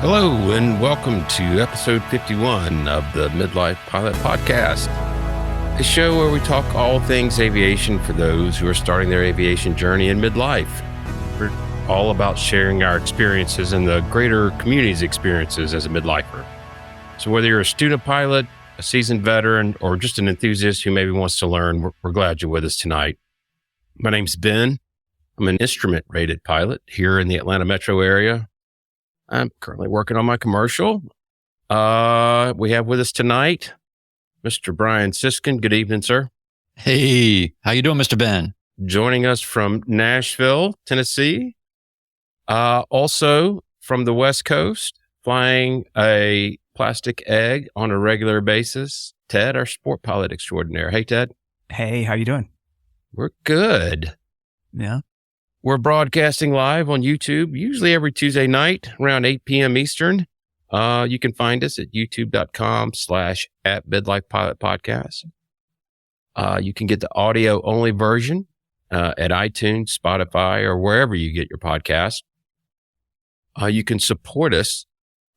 Hello, and welcome to episode 51 of the Midlife Pilot Podcast, a show where we talk all things aviation for those who are starting their aviation journey in midlife. We're all about sharing our experiences and the greater community's experiences as a midlifer. So whether you're a student pilot, a seasoned veteran, or just an enthusiast who maybe wants to learn, we're glad you're with us tonight. My name's Ben. I'm an instrument-rated pilot here in the Atlanta metro area. I'm currently working on my commercial. We have with us tonight, Mr. Brian Siskin. Good evening, sir. Hey, how you doing, Mr. Ben? Joining us from Nashville, Tennessee. Also from the West Coast, flying a plastic egg on a regular basis, Ted, our sport pilot extraordinaire. Hey, Ted. Hey, how you doing? We're good. Yeah. We're broadcasting live on YouTube, usually every Tuesday night around 8 p.m. Eastern. You can find us at youtube.com/@midlifepilotpodcast. You can get the audio only version at iTunes, Spotify, or wherever you get your podcast. You can support us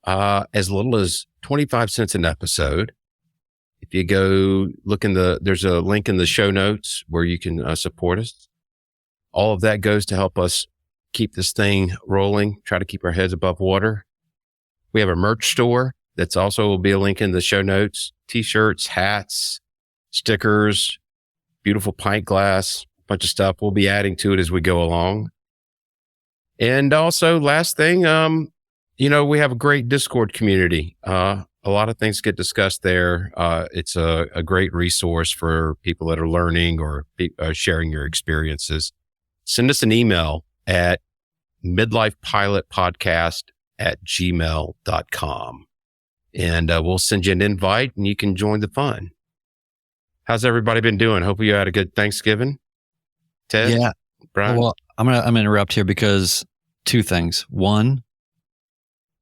as little as 25 cents an episode. If you go look there's a link in the show notes where you can support us. All of that goes to help us keep this thing rolling, try to keep our heads above water. We have a merch store that's also will be a link in the show notes. T-shirts, hats, stickers, beautiful pint glass, a bunch of stuff. We'll be adding to it as we go along. And also, last thing, we have a great Discord community. A lot of things get discussed there. It's a great resource for people that are learning or sharing your experiences. Send us an email at midlifepilotpodcast@gmail.com. And we'll send you an invite and you can join the fun. How's everybody been doing? Hope you had a good Thanksgiving. Ted? Yeah. Brian? Well, I'm gonna interrupt here because two things. One,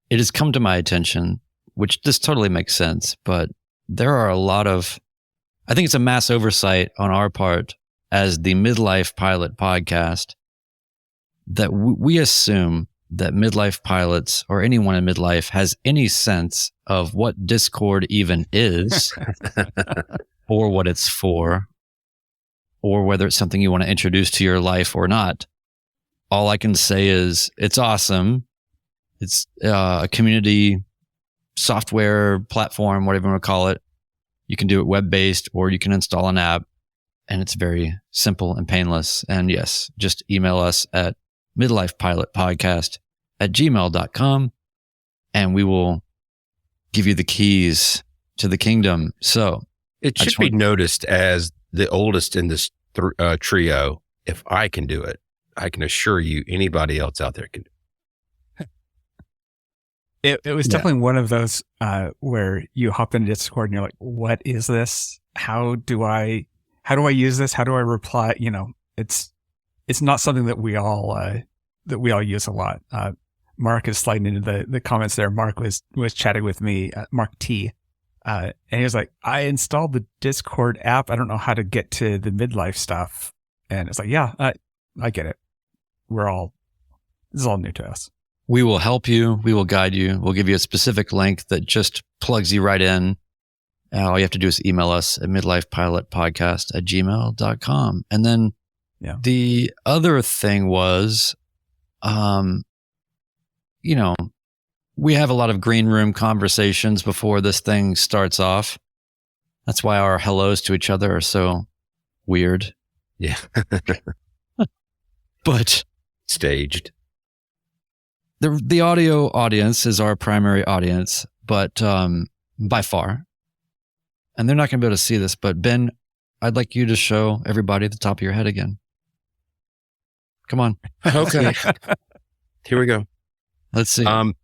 it has come to my attention, which this totally makes sense, but there are a lot of, I think it's a mass oversight on our part as the Midlife Pilot Podcast that we assume that midlife pilots or anyone in midlife has any sense of what Discord even is or what it's for, or whether it's something you want to introduce to your life or not. All I can say is it's awesome. It's a community software platform, whatever you want to call it. You can do it web-based or you can install an app, and it's very simple and painless. And yes, just email us at midlifepilotpodcast@gmail.com and we will give you the keys to the kingdom. So it should be noticed as the oldest in this trio. If I can do it, I can assure you anybody else out there can do it. It was definitely one of those where you hop into Discord and you're like, what is this? How do I use this? How do I reply? It's not something that we all use a lot. Mark is sliding into the comments there. Mark was chatting with me, Mark T. And he was like, I installed the Discord app. I don't know how to get to the midlife stuff. And it's like, yeah, I get it. This is all new to us. We will help you. We will guide you. We'll give you a specific link that just plugs you right in. All you have to do is email us at midlifepilotpodcast@gmail.com. And then the other thing was, we have a lot of green room conversations before this thing starts off. That's why our hellos to each other are so weird. Yeah. But staged. The audio audience is our primary audience, but by far. And they're not going to be able to see this, but Ben, I'd like you to show everybody the top of your head again. Come on. Okay. Here we go. Let's see. I'm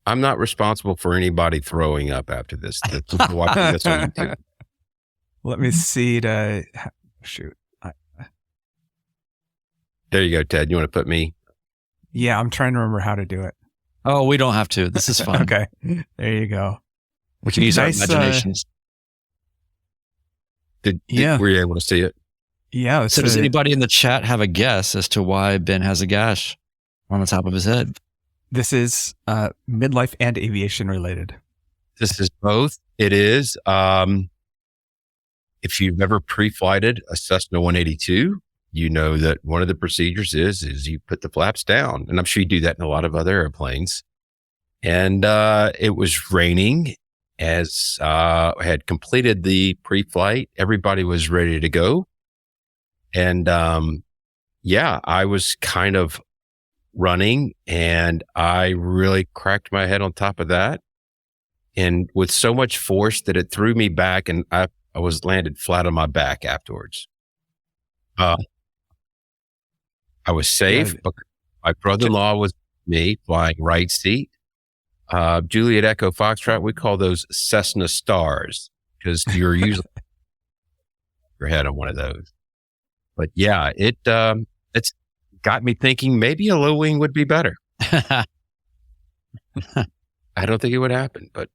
not responsible for anybody throwing up after this. Watching this on YouTube. Let me see shoot. There you go, Ted. You want to put me? Yeah, I'm trying to remember how to do it. Oh, we don't have to. This is fun. Okay. There you go. We can use our imaginations. Were you able to see it? Yeah. So does anybody in the chat have a guess as to why Ben has a gash on the top of his head? this is midlife and aviation related. This is both. It is. If you've ever pre-flighted a Cessna 182, you know that one of the procedures is you put the flaps down. And I'm sure you do that in a lot of other airplanes. And it was raining as I had completed the pre-flight. Everybody was ready to go. And I was kind of running and I really cracked my head on top of that. And with so much force that it threw me back and I was landed flat on my back afterwards. I was safe. But my brother-in-law was with me flying right seat. Juliet Echo Foxtrot, we call those Cessna stars because you're usually your head on one of those. But yeah, it's got me thinking maybe a low wing would be better. I don't think it would happen, but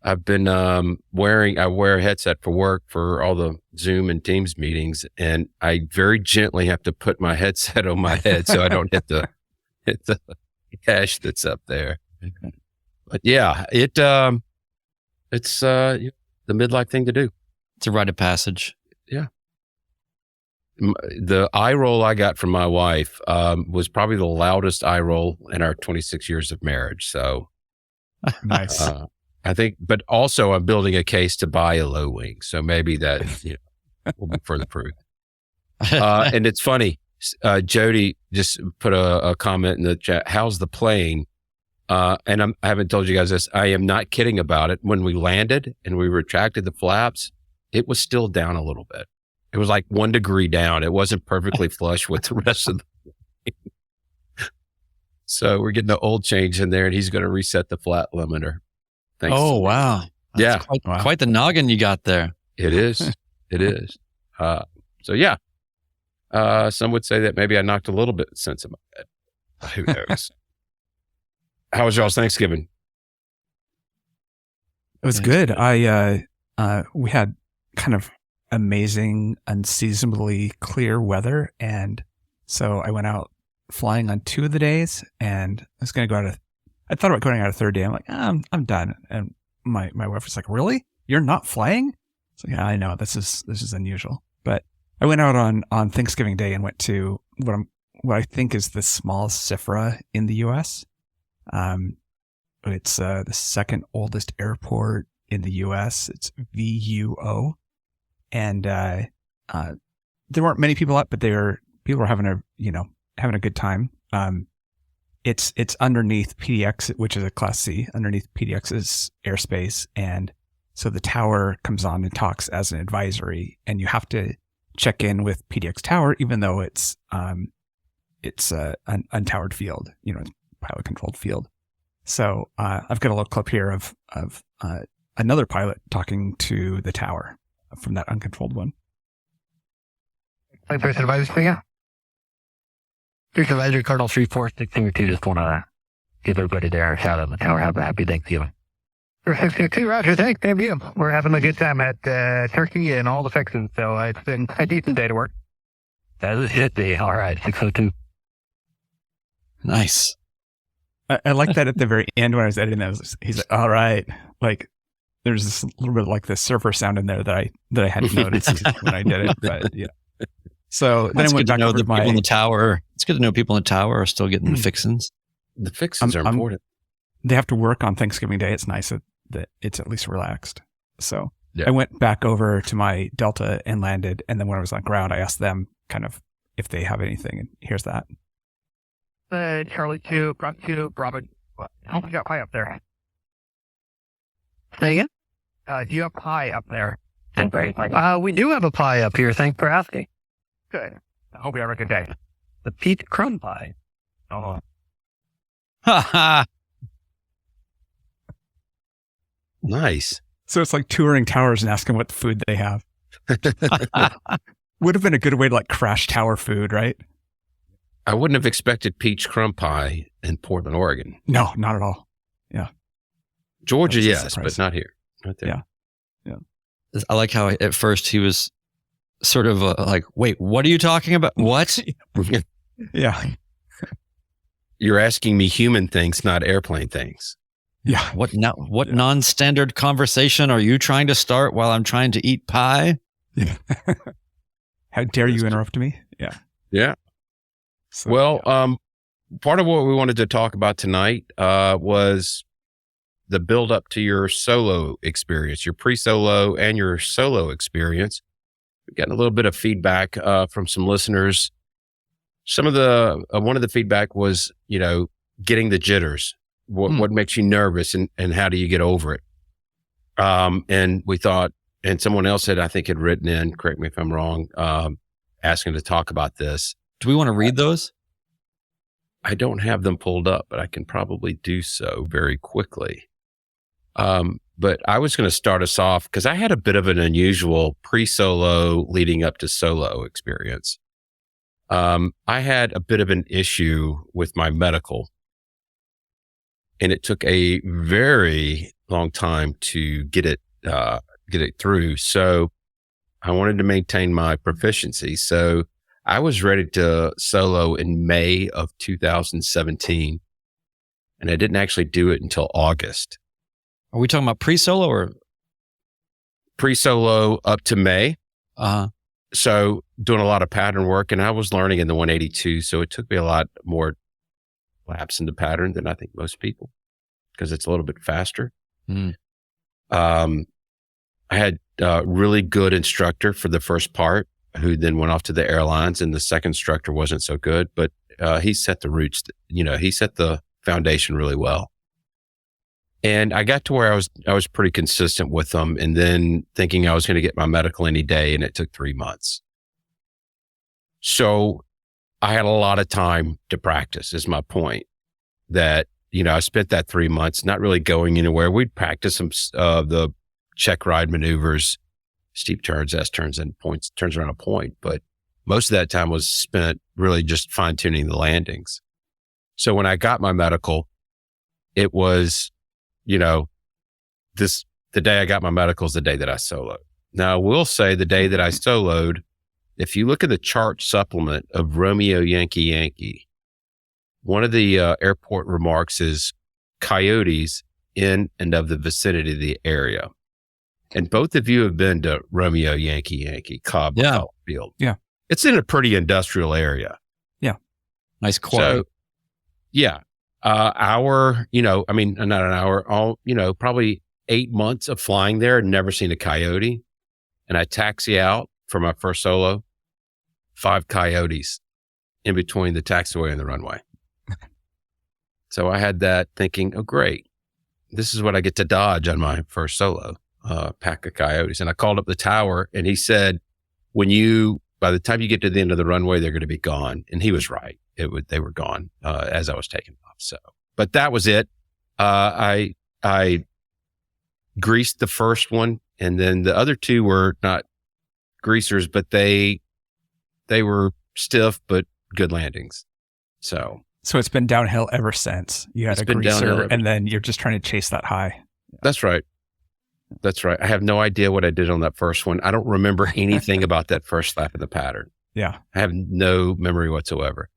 I've been I wear a headset for work for all the Zoom and Teams meetings, and I very gently have to put my headset on my head so I don't hit the cache that's up there. But yeah, it's the midlife thing to do. It's a rite of passage. Yeah. The eye roll I got from my wife was probably the loudest eye roll in our 26 years of marriage. So Nice. I think, but also I'm building a case to buy a low wing. So maybe that will be further proof. And it's funny. Jody just put a comment in the chat. How's the plane? And I haven't told you guys this. I am not kidding about it. When we landed and we retracted the flaps, it was still down a little bit. It was like 1 degree down. It wasn't perfectly flush with the rest of the plane. So we're getting the oil change in there and he's going to reset the flat limiter. Thanks. Oh, wow. That's quite the noggin you got there. It is. It is. So yeah. Some would say that maybe I knocked a little bit of sense in my head. Who knows? How was y'all's Thanksgiving? It was good. We had kind of amazing, unseasonably clear weather. And so I went out flying on 2 of the days and I was going to go out I thought about going out a third day. I'm like, I'm done. And my wife was like, really? You're not flying? So yeah, I know this is unusual, but I went out on Thanksgiving Day and went to what I think is the smallest SIFRA in the U.S. It's the second oldest airport in the U.S. It's VUO, and there weren't many people up, but people were having a good time. It's underneath PDX, which is a Class C, underneath PDX's airspace, and so the tower comes on and talks as an advisory, and you have to check in with PDX tower, even though it's an untowered field, it's pilot controlled field. So I've got a little clip here of another pilot talking to the tower from that uncontrolled one. First advisor speaking. First advisor Cardinal 3462, just want to give everybody there a shout out in the tower. Have a happy Thanksgiving. 662, Roger, thank you. We're having a good time at Turkey and all the fixings, so it's been a decent day to work. As it should be. All right, 602. Nice. I like that at the very end when I was editing that. He's like, all right. Like, there's this little bit of like the surfer sound in there that I hadn't noticed when I did it. But yeah. So then I went back over to people in the tower. It's good to know people in the tower are still getting the fixins. The fixins are important. They have to work on Thanksgiving Day. It's nice that it's at least relaxed. So yeah. I went back over to my Delta and landed. And then when I was on ground, I asked them kind of if they have anything. And here's that. Charlie 2, Bravo 2, Bravo. How long you got pie up there? Say again? Do you have pie up there? We do have a pie up here. Thanks for asking. Good. I hope you have a good day. The peach crumb pie. Oh. Ha ha. Nice. So it's like touring towers and asking what food they have. Would have been a good way to like crash tower food, right? I wouldn't have expected peach crumb pie in Portland, Oregon. No, not at all. Yeah. Georgia, yes, but not here. Not there. Yeah. I like how at first he was sort of like, wait, what are you talking about? What? Yeah. You're asking me human things, not airplane things. Yeah. What non-standard conversation are you trying to start while I'm trying to eat pie? Yeah. How dare you interrupt me? Yeah. Yeah. So, Well, part of what we wanted to talk about tonight was the build up to your solo experience, your pre-solo and your solo experience. We've gotten a little bit of feedback from some listeners. Some of the one of the feedback was, getting the jitters. What makes you nervous, and how do you get over it? And we thought, and someone else I think had written in, correct me if I'm wrong, asking to talk about this. Do we want to read those? I don't have them pulled up, but I can probably do so very quickly. But I was going to start us off because I had a bit of an unusual pre-solo leading up to solo experience. I had a bit of an issue with my medical, and it took a very long time to get it through. So I wanted to maintain my proficiency. So I was ready to solo in May of 2017, and I didn't actually do it until August. Are we talking about pre-solo or pre-solo up to May? So doing a lot of pattern work, and I was learning in the 182. So it took me a lot more laps into pattern than I think most people, because it's a little bit faster. I had a really good instructor for the first part, who then went off to the airlines, and the second instructor wasn't so good, but he set the roots, he set the foundation really well. And I got to where I was pretty consistent with them, and then thinking I was going to get my medical any day, and it took 3 months. So I had a lot of time to practice, is my point. That, I spent that 3 months not really going anywhere. We'd practice some the check ride maneuvers, steep turns, S turns, and turns around a point. But most of that time was spent really just fine tuning the landings. So when I got my medical, it was, the day I got my medical is the day that I soloed. Now, I will say the day that I soloed, if you look at the chart supplement of Romeo Yankee Yankee, one of the airport remarks is coyotes in and of the vicinity of the area. And both of you have been to Romeo Yankee Yankee, Cobb Field. Yeah. It's in a pretty industrial area. Yeah. Nice quote. So, yeah. Not an hour, probably 8 months of flying there, never seen a coyote. And I taxi out for my first solo, 5 coyotes in between the taxiway and the runway. So I had that thinking, oh, great. This is what I get to dodge on my first solo, pack of coyotes. And I called up the tower, and he said, by the time you get to the end of the runway, they're going to be gone. And he was right. They were gone, as I was taking off. So, but that was it. I greased the first one, and then the other 2 were not greasers, but they were stiff, but good landings. So it's been downhill ever since. You had a greaser, and then you're just trying to chase that high. That's right. I have no idea what I did on that first one. I don't remember anything about that first lap of the pattern. Yeah. I have no memory whatsoever.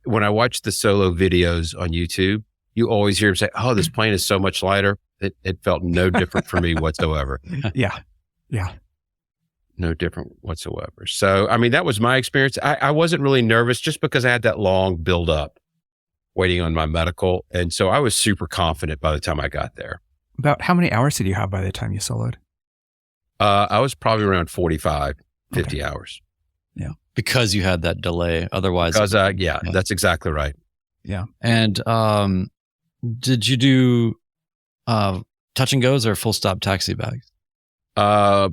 When I watch the solo videos on YouTube, you always hear him say, oh, this plane is so much lighter. It felt no different for me whatsoever. Yeah. Yeah. No different whatsoever. So, that was my experience. I wasn't really nervous just because I had that long build up waiting on my medical. And so I was super confident by the time I got there. About how many hours did you have by the time you soloed? I was probably around 50 hours. Yeah. Because you had that delay. Otherwise. That's exactly right. Yeah. And did you do touch and goes or full stop taxi bags?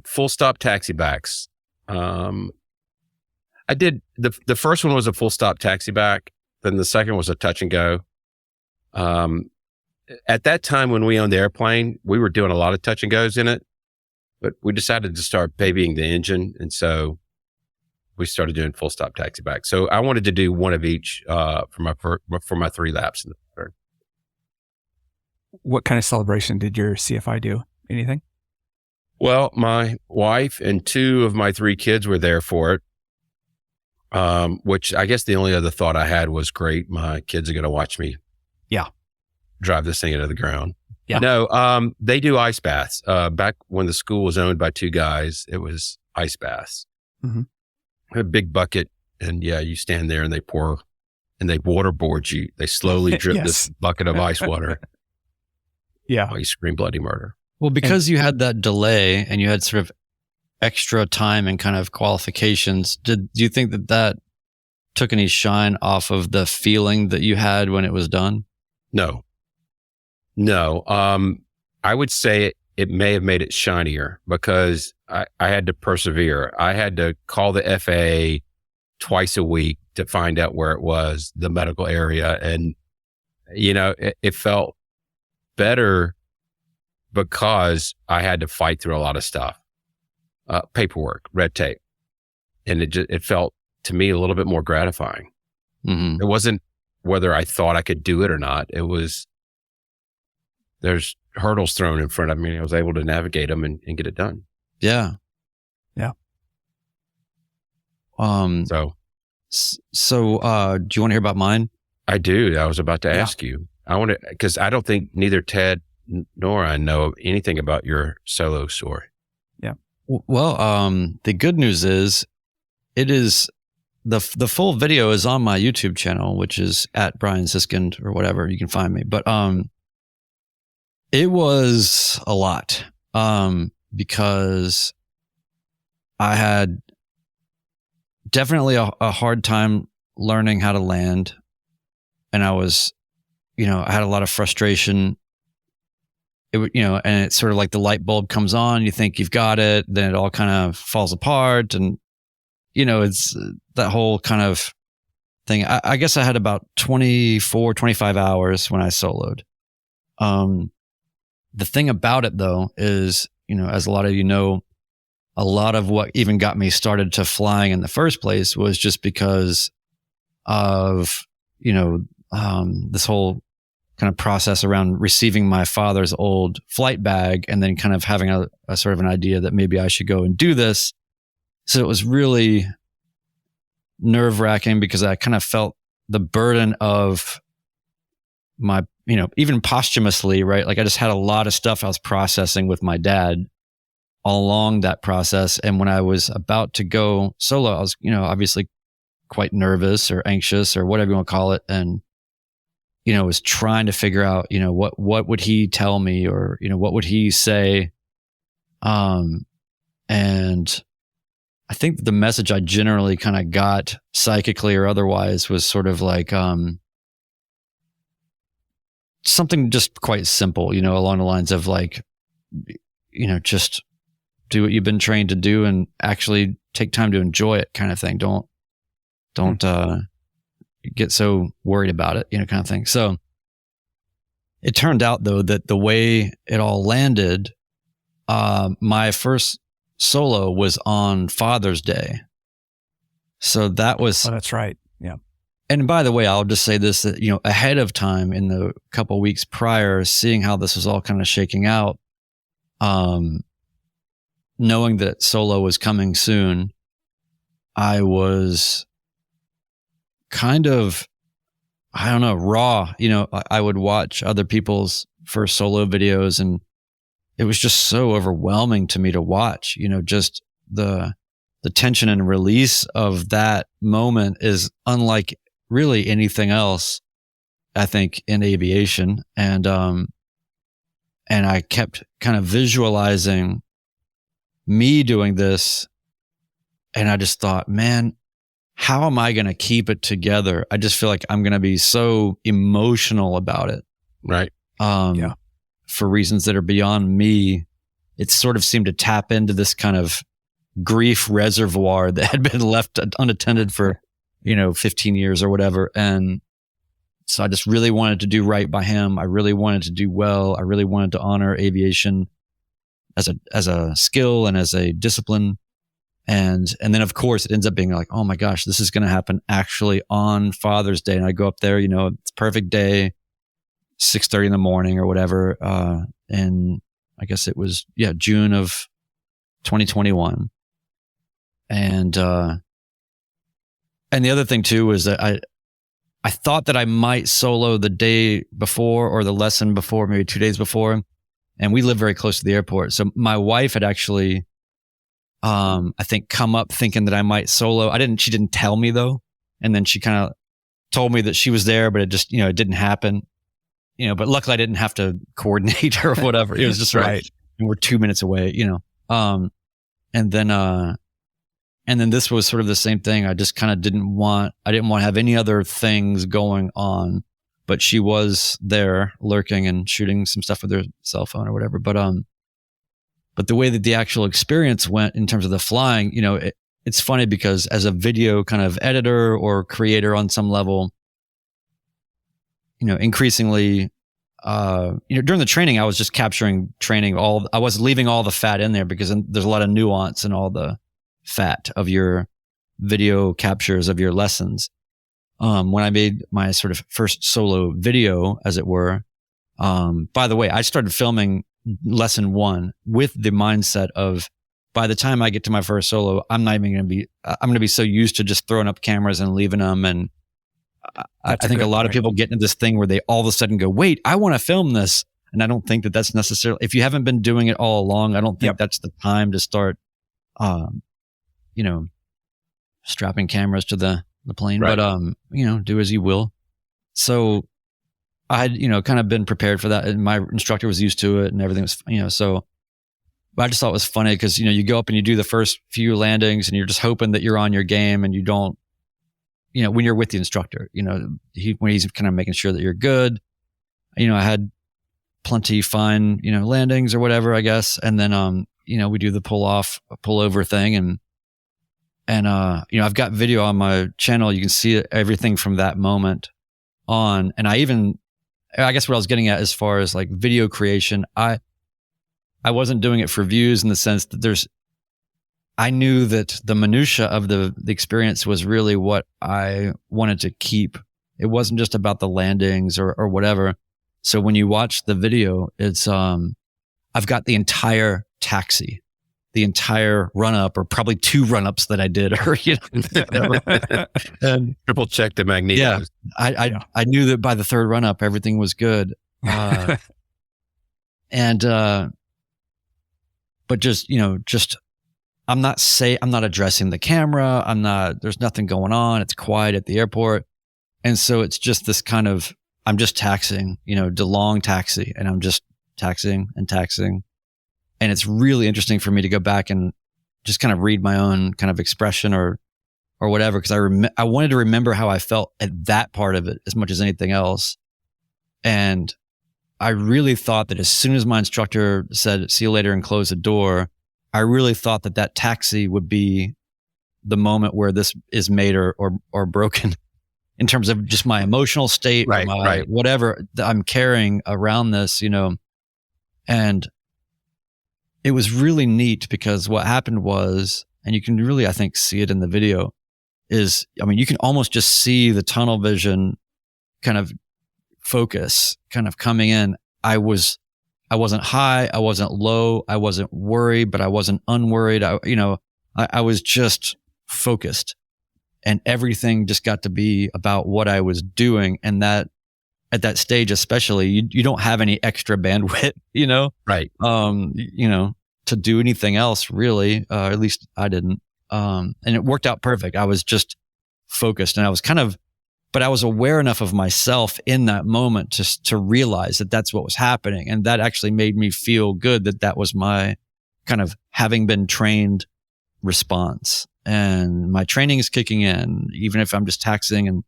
Full stop taxi backs. I did the first one was a full stop taxi back. Then the second was a touch and go. At that time when we owned the airplane, we were doing a lot of touch and goes in it, but we decided to start babying the engine. And so we started doing full stop taxi back. So I wanted to do one of each, for my 3 laps in the pattern. What kind of celebration did your CFI do? Anything? Well, my wife and 2 of my 3 kids were there for it. Which I guess the only other thought I had was, great, my kids are going to watch me. Yeah. Drive this thing into the ground. Yeah. No, they do ice baths. Back when the school was owned by two guys, it was ice baths. Mm-hmm. A big bucket, and you stand there and they pour, and they waterboard you. They slowly drip Yes. this bucket of ice water. Yeah. While you scream bloody murder. Well, because you had that delay and you had sort of extra time and kind of qualifications, do you think that took any shine off of the feeling that you had when it was done? No. I would say it may have made it shinier because I had to persevere. I had to call the FAA twice a week to find out where it was, the medical area. And, it felt better because I had to fight through a lot of stuff, paperwork, red tape. And it felt to me a little bit more gratifying. Mm-hmm. It wasn't whether I thought I could do it or not. It was, there's hurdles thrown in front of me. I was able to navigate them and get it done. Yeah. Yeah. So do you want to hear about mine? I do. I was about to ask you. I want to, because I don't think neither Ted nor I know anything about your solo story. Yeah. Well, the good news is it is the full video is on my YouTube channel, which is at Brian Siskind or whatever. You can find me. But it was a lot because I had definitely a hard time learning how to land. And I was, I had a lot of frustration. And it's sort of like the light bulb comes on, you think you've got it, then it all kind of falls apart. And, it's that whole kind of thing. I guess I had about 24, 25 hours when I soloed. The thing about it though is, as a lot of a lot of what even got me started to flying in the first place was just because of, this whole kind of process around receiving my father's old flight bag and then kind of having a sort of an idea that maybe I should go and do this. So it was really nerve-wracking because I kind of felt the burden of my, even posthumously, right? Like I just had a lot of stuff I was processing with my dad all along that process. And when I was about to go solo, I was, obviously quite nervous or anxious or whatever you want to call it. And, was trying to figure out, what would he tell me or, what would he say? And I think the message I generally kind of got psychically or otherwise was sort of like, something just quite simple, along the lines of like, just do what you've been trained to do and actually take time to enjoy it kind of thing. Don't get so worried about it, kind of thing. So it turned out though that the way it all landed, my first solo was on Father's Day. So that was, Oh, that's right. Yeah. and by the way, I'll just say this, that, ahead of time in the couple of weeks prior, seeing how this was all kind of shaking out, knowing that solo was coming soon, I was kind of, I don't know, raw. I would watch other people's first solo videos and it was just so overwhelming to me to watch, just the tension and release of that moment is unlike really anything else, I think, in aviation. And I kept kind of visualizing me doing this. And I just thought, man, how am I going to keep it together? I just feel like I'm going to be so emotional about it. Right. Yeah. For reasons that are beyond me. It sort of seemed to tap into this kind of grief reservoir that had been left unattended for, 15 years or whatever. And so I just really wanted to do right by him. I really wanted to do well. I really wanted to honor aviation as a skill and as a discipline. And then of course it ends up being like, oh my gosh, this is going to happen actually on Father's Day. And I go up there, it's a perfect day, 6:30 in the morning or whatever. And I guess it was, June of 2021. And, And the other thing too was that I thought that I might solo the day before or the lesson before, maybe 2 days before. And we live very close to the airport. So my wife had actually, I think, come up thinking that I might solo. She didn't tell me though. And then she kind of told me that she was there, but it just, it didn't happen. But luckily I didn't have to coordinate or whatever. It was just right. And we're 2 minutes away, and then this was sort of the same thing. I just kind of didn't want to have any other things going on, but she was there lurking and shooting some stuff with her cell phone or whatever. But the way that the actual experience went in terms of the flying, it's funny because as a video kind of editor or creator on some level, increasingly, during the training, I was just capturing I was leaving all the fat in there because there's a lot of nuance in all the fat of your video captures of your lessons. When I made my sort of first solo video, as it were, by the way, I started filming lesson 1 with the mindset of, by the time I get to my first solo, I'm going to be so used to just throwing up cameras and leaving them. And I think a lot of people get into this thing where they all of a sudden go, wait, I want to film this. And I don't think that that's necessarily, if you haven't been doing it all along, I don't think that's the time to start, strapping cameras to the plane, right. But, do as you will. So I had, kind of been prepared for that, and my instructor was used to it and everything was, so I just thought it was funny because, you go up and you do the first few landings and you're just hoping that you're on your game and you don't, when you're with the instructor, when he's kind of making sure that you're good, I had plenty fine, landings or whatever, I guess. And then, we do the pull over thing and I've got video on my channel. You can see everything from that moment on. And I guess what I was getting at as far as like video creation, I wasn't doing it for views in the sense that I knew that the minutia of the experience was really what I wanted to keep. It wasn't just about the landings or whatever. So when you watch the video, it's, I've got the entire taxi, the entire run up, or probably 2 run ups that I did, or, and triple check the magneto. Yeah. I knew that by the 3rd run up, everything was good. But just, I'm not addressing the camera. There's nothing going on. It's quiet at the airport. And so it's just this kind of, I'm just taxiing, DeLong taxi, and I'm just taxiing and taxiing. And it's really interesting for me to go back and just kind of read my own kind of expression or whatever. Cause I wanted to remember how I felt at that part of it as much as anything else. And I really thought that as soon as my instructor said, see you later, and closed the door, I really thought that taxi would be the moment where this is made or broken in terms of just my emotional state, right. Whatever that I'm carrying around this, and it was really neat because what happened was, and you can really, I think, see it in the video, is, you can almost just see the tunnel vision kind of focus kind of coming in. I wasn't high, I wasn't low, I wasn't worried, but I wasn't unworried. I was just focused, and everything just got to be about what I was doing. And that at that stage, especially, you don't have any extra bandwidth, right. To do anything else really, at least I didn't. And it worked out perfect. I was just focused, and I was but I was aware enough of myself in that moment to realize that that's what was happening. And that actually made me feel good that was my kind of having been trained response. And my training is kicking in, even if I'm just taxiing and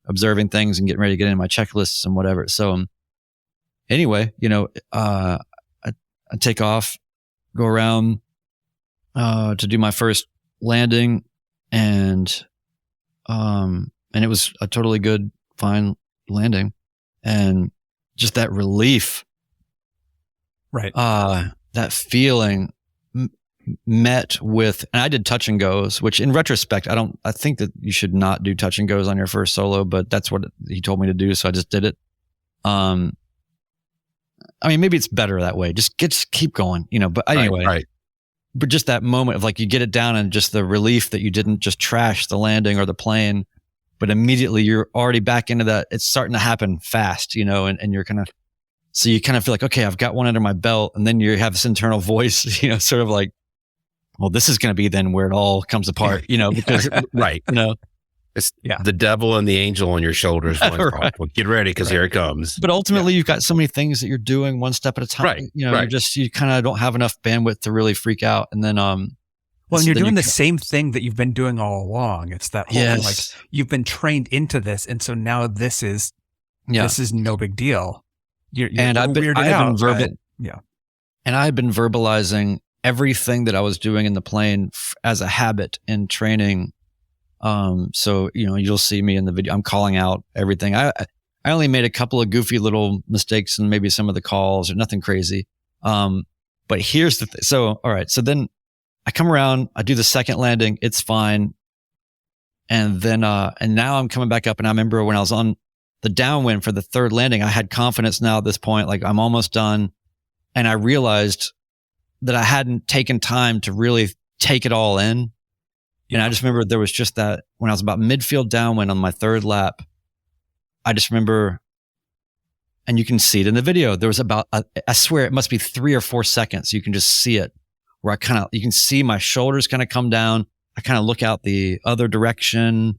observing things and getting ready to get in my checklists and whatever. So anyway, I take off, go around to do my first landing, and it was a totally good, fine landing, and just that relief, right? That feeling met with, and I did touch and goes, which in retrospect, I think that you should not do touch and goes on your first solo, but that's what he told me to do, so I just did it. Maybe it's better that way. Just keep going, but anyway. Right. but just that moment of like, you get it down and just the relief that you didn't just trash the landing or the plane, but immediately you're already back into that. It's starting to happen fast, and you're so you kind of feel like, okay, I've got one under my belt. And then you have this internal voice, sort of like, well, this is going to be then where it all comes apart, because right. It's the devil and the angel on your shoulders. Right. Well, get ready because here it comes. But ultimately, you've got so many things that you're doing one step at a time. Right. You kind of don't have enough bandwidth to really freak out. And then, well, and you're doing the same thing that you've been doing all along. It's that whole thing, like you've been trained into this, and so now this is no big deal. And I've been verbalizing everything that I was doing in the plane as a habit in training. So, you'll see me in the video. I'm calling out everything. I only made a couple of goofy little mistakes and maybe some of the calls or nothing crazy. But here's the thing. So, all right. So then I come around, I do the second landing. It's fine. And then, and now I'm coming back up, and I remember when I was on the downwind for the third landing, I had confidence now at this point, like I'm almost done. And I realized that I hadn't taken time to really take it all in. And I just remember there was just that when I was about midfield downwind on my third lap, I just remember, and you can see it in the video, there was about, I swear it must be 3 or 4 seconds. You can just see it where you can see my shoulders kind of come down. I kind of look out the other direction,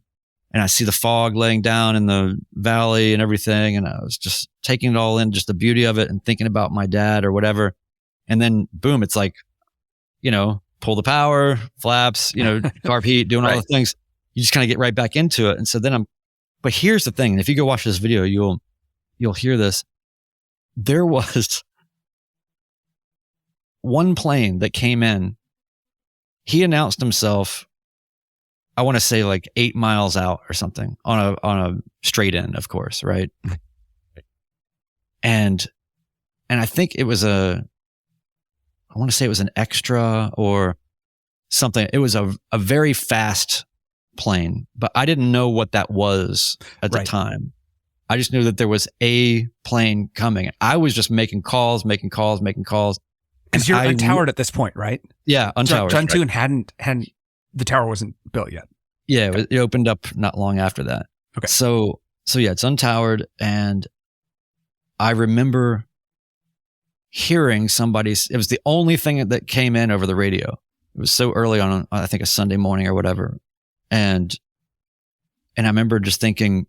and I see the fog laying down in the valley and everything. And I was just taking it all in, just the beauty of it, and thinking about my dad or whatever. And then boom, it's like, pull the power, flaps, carb heat, doing all the things. You just kind of get right back into it. And so then but here's the thing. And if you go watch this video, you'll hear this. There was one plane that came in. He announced himself, I want to say like 8 miles out or something on a straight in, of course. Right. And I think it was I want to say it was an extra or something. It was a very fast plane, but I didn't know what that was at the time. I just knew that there was a plane coming. I was just making calls. Because you're untowered at this point, right? Yeah, untowered. John Toon hadn't the tower wasn't built yet. Yeah, it opened up not long after that. Okay. So yeah, it's untowered, and I remember hearing it was the only thing that came in over the radio. It was so early on, I think a Sunday morning or whatever. And I remember just thinking,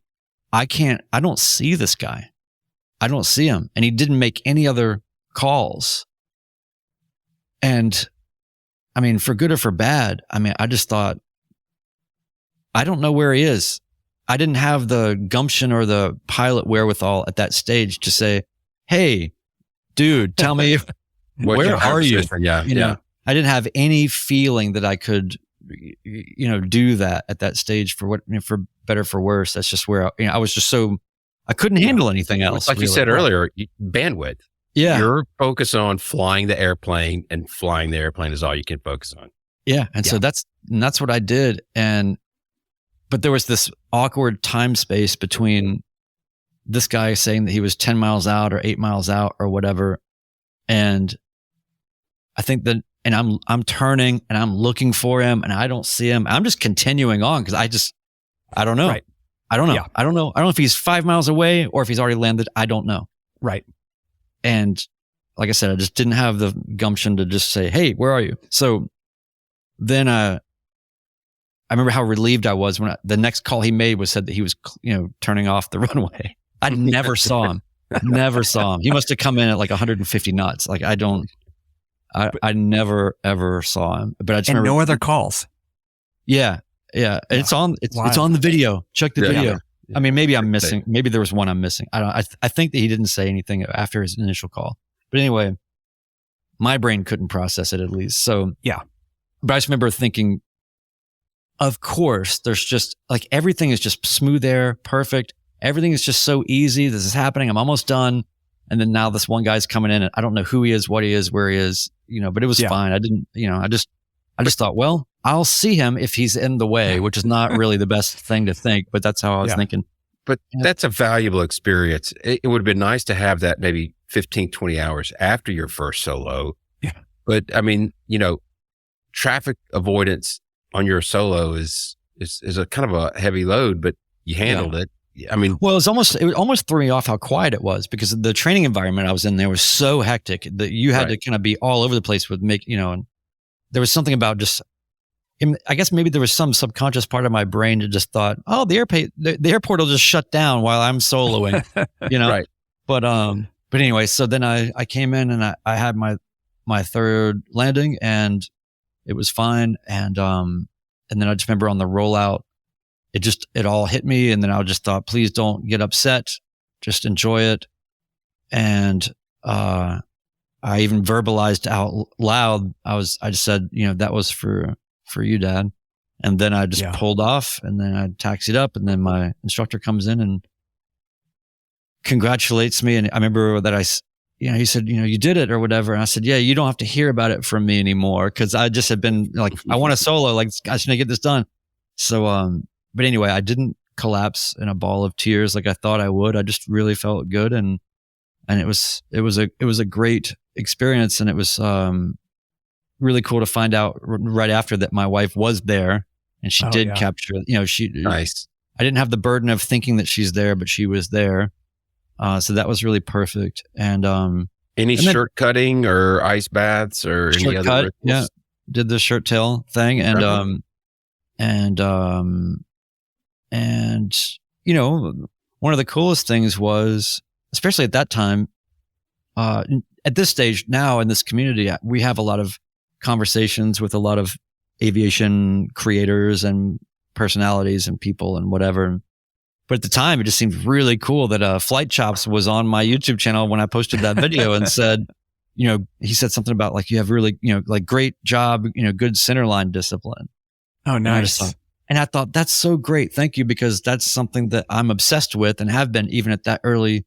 I don't see this guy. I don't see him. And he didn't make any other calls. And I mean, for good or for bad, I just thought, I don't know where he is. I didn't have the gumption or the pilot wherewithal at that stage to say, hey, dude, tell me, where are you? Yeah. I didn't have any feeling that I could, do that at that stage for better, for worse. That's just where I was just I couldn't handle anything else. Like you said earlier, bandwidth. Yeah. You're focused on flying the airplane, and flying the airplane is all you can focus on. Yeah. And so that's what I did. But there was this awkward time space between this guy saying that he was 10 miles out or 8 miles out or whatever. And I think that, and I'm turning and I'm looking for him and I don't see him. I'm just continuing on because I don't know. Right. I don't know. Yeah. I don't know. I don't know if he's 5 miles away or if he's already landed. I don't know. Right. And like I said, I just didn't have the gumption to just say, hey, where are you? So then, I remember how relieved I was when the next call he made said that he was, turning off the runway. I never saw him. Never saw him. He must have come in at like 150 knots. Like I never ever saw him. But I just remember no other calls. Yeah. It's on the video. Check the video. I mean, maybe I'm missing. Maybe there was one I'm missing. I don't. I think that he didn't say anything after his initial call. But anyway, my brain couldn't process it at least. So yeah. But I just remember thinking, of course, there's just like everything is just smooth air, perfect. Everything is just so easy. This is happening. I'm almost done. And then now this one guy's coming in and I don't know who he is, what he is, where he is, but it was fine. I didn't, I just thought, well, I'll see him if he's in the way, which is not really the best thing to think, but that's how I was thinking. But that's a valuable experience. It would have been nice to have that maybe 15, 20 hours after your first solo. Yeah. But I mean, traffic avoidance on your solo is a kind of a heavy load, but you handled it. I mean, well, it almost threw me off how quiet it was, because the training environment I was in there was so hectic that you had to kind of be all over the place with and there was something about just, I guess maybe there was some subconscious part of my brain that just thought, oh, the airport will just shut down while I'm soloing, Right. But anyway, so then I came in and I had my third landing and it was fine. And then I just remember on the rollout, it all hit me. And then I just thought, please don't get upset. Just enjoy it. And, I even verbalized out loud. I just said, that was for you, Dad. And then I just pulled off and then I taxied up and then my instructor comes in and congratulates me. And I remember that he said, you did it or whatever. And I said, yeah, you don't have to hear about it from me anymore. Cause I just had been like, I want a solo, like I should get this done. So, but anyway, I didn't collapse in a ball of tears like I thought I would. I just really felt good. And it was a great experience. And it was, really cool to find out right after that my wife was there and she did capture, nice. I didn't have the burden of thinking that she's there, but she was there. So that was really perfect. And, shirt cutting or ice baths or any other rituals? Yeah. Did the shirt tail thing. And, one of the coolest things was, especially at that time, at this stage now in this community, we have a lot of conversations with a lot of aviation creators and personalities and people and whatever. But at the time, it just seemed really cool that Flight Chops was on my YouTube channel when I posted that video and said, he said something about like, you have really, like great job, good centerline discipline. Oh, nice. And I thought, that's so great. Thank you. Because that's something that I'm obsessed with and have been even at that early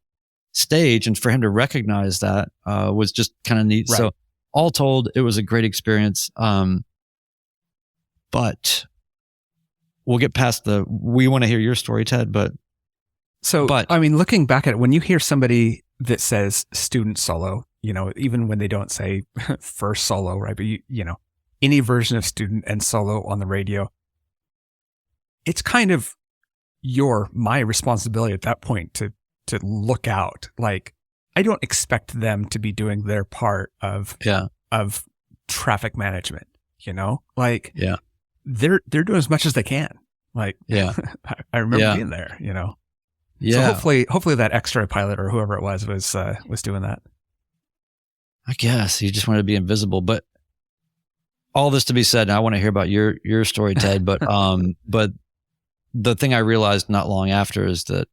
stage. And for him to recognize that was just kind of neat. Right. So all told, it was a great experience. But we'll get past we want to hear your story, Ted, but I mean, looking back at it, when you hear somebody that says student solo, even when they don't say first solo, right? But any version of student and solo on the radio, it's kind of my responsibility at that point to look out. Like, I don't expect them to be doing their part of traffic management, they're doing as much as they can. Like, I remember being there, So hopefully that extra pilot or whoever it was doing that. I guess he just wanted to be invisible, but all this to be said, I want to hear about your story, Ted, but the thing I realized not long after is that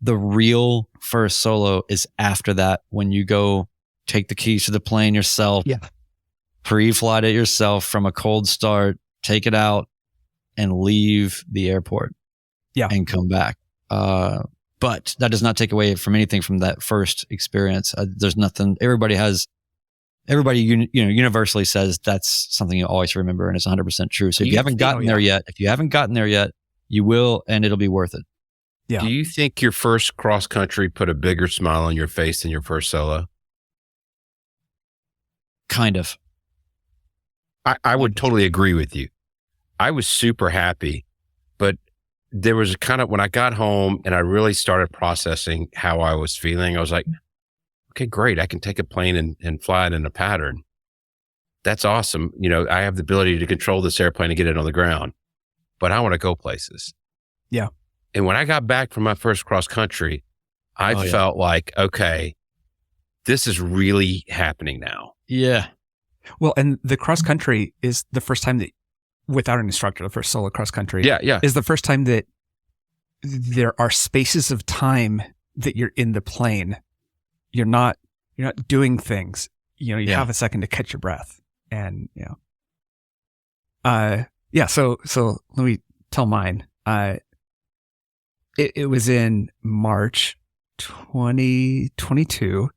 the real first solo is after that, when you go take the keys to the plane yourself, pre-flight it yourself from a cold start, take it out and leave the airport and come back. But that does not take away from anything from that first experience. There's nothing, everybody universally says that's something you always remember, and it's 100% true. So if you haven't gotten there yet, you will, and it'll be worth it. Yeah. Do you think your first cross country put a bigger smile on your face than your first solo? Kind of. I would totally agree with you. I was super happy, but there was when I got home and I really started processing how I was feeling, I was like, okay, great. I can take a plane and fly it in a pattern. That's awesome. I have the ability to control this airplane and get it on the ground, but I want to go places. Yeah. And when I got back from my first cross country, I felt like, okay, this is really happening now. Yeah. Well, and the cross country is the first time that, without an instructor, the first solo cross country is the first time that there are spaces of time that you're in the plane. You're not doing things, you have a second to catch your breath. And, so let me tell mine. It was in March 2022.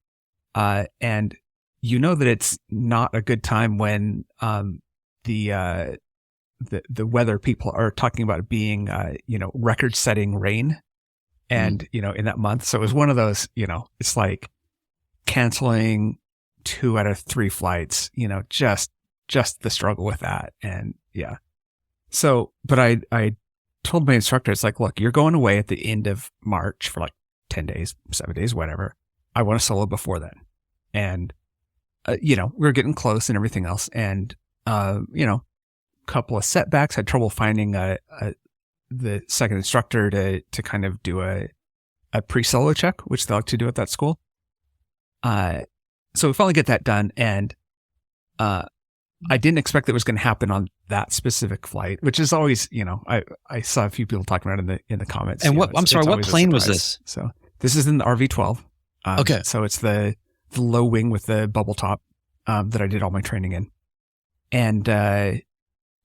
And that it's not a good time when the weather people are talking about it being record-setting rain, and in that month. So it was one of those, it's like canceling 2 out of 3 flights, just just the struggle with that. And yeah. So, but I told my instructor, it's like, look, you're going away at the end of March for like 10 days, 7 days, whatever. I want to solo before then. And, we were getting close and everything else. And, couple of setbacks, had trouble finding, the second instructor to kind of do a pre-solo check, which they like to do at that school. So we finally get that done. And, I didn't expect that was going to happen on that specific flight, which is always, I saw a few people talking about it in the comments. And what plane was this? So this is in the RV-12. Okay. So it's the low wing with the bubble top, that I did all my training in. And,